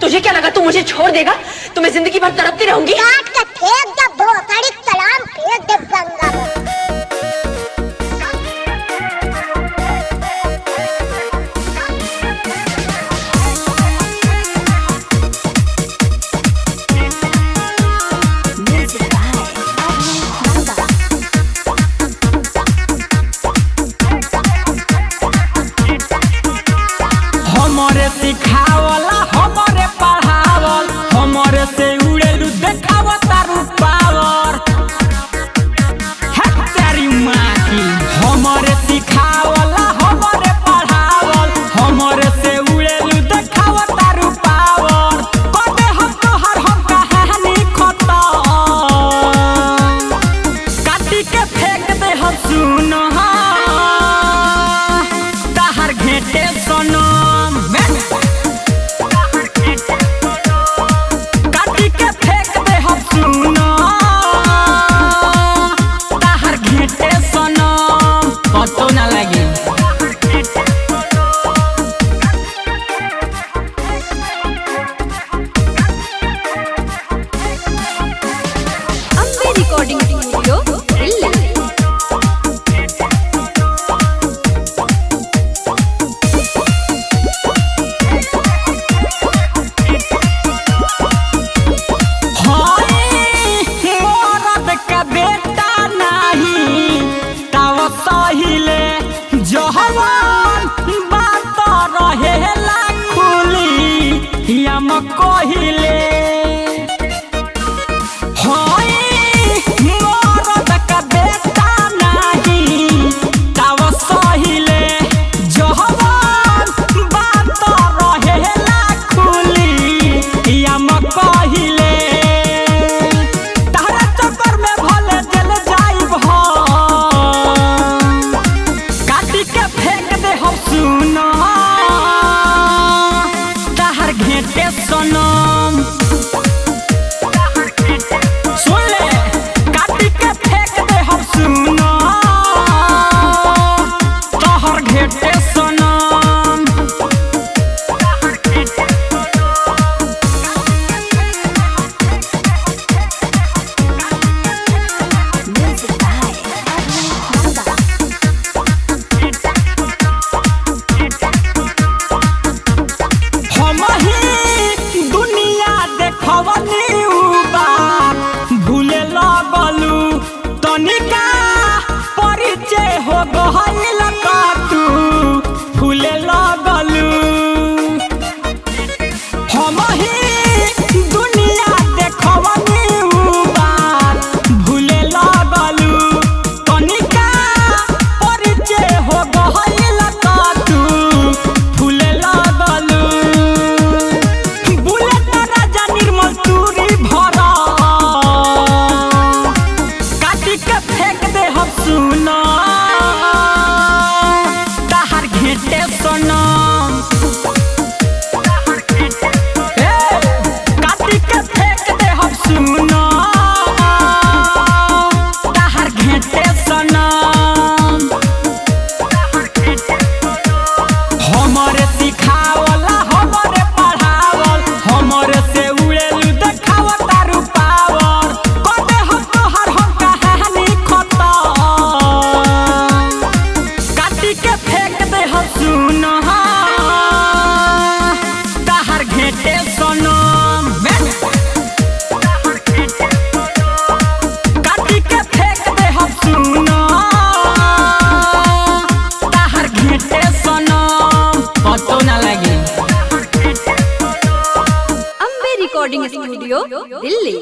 तुझे क्या लगा तू मुझे छोड़ देगा? तो मैं जिंदगी भर तड़पती रहूंगी? काट के फेंक दे भोसड़ी कलाम, फेंक दे गंगा में। हमरे सिखावला हमरे पढ़ावल हमरे से उड़ेलू देखावा तारू पावर है तेरी माँ की। हमरे सिखावला हमरे पढ़ावल हमरे से उड़ेलू देखावा तारू पावर। कदे हम तोहर हम कहानी खत्म काटी के फेंक दे हम सुन ताहर घेटे सनम रिकॉर्डिंग स्टूडियो दिल्ली। कहिले मरद का बेटा नहीं तब सहिले जहवान बात रहेला खुली हम कहिले तारा चक्कर में भले जल जाइब काटी के फेंक दे हम सुन ताहर घेटे सनम। सुन ले काटी के फेंक दे हम सुन ताहर घेटे सनम। भूले लगलू तनिका परिचय हो गइल का तू भूले लगलू हम ही दुनिया देखवनी भूले लगलू तनिका परिचय हो गइल का तू भूले लगलू। बुलेट राजा निर्मल तूरी भरा फेंक दे हम सुन ताहर घेटे सनम। काटी के फेंक दे हम सुन ताहर घेटे सनम। हमरे सिखावला हमरे पढ़ावल हमरे से उड़ेलू देखावा तारू पावर। कदे हम तोहर हम कहानी खत्म काटी के फेंक दे हम सुन ताहर घेटे सनम। काटी के फेंक दे हम सुन ताहर घेटे सनम। पतो ना लगे। Ambe recording studio Delhi.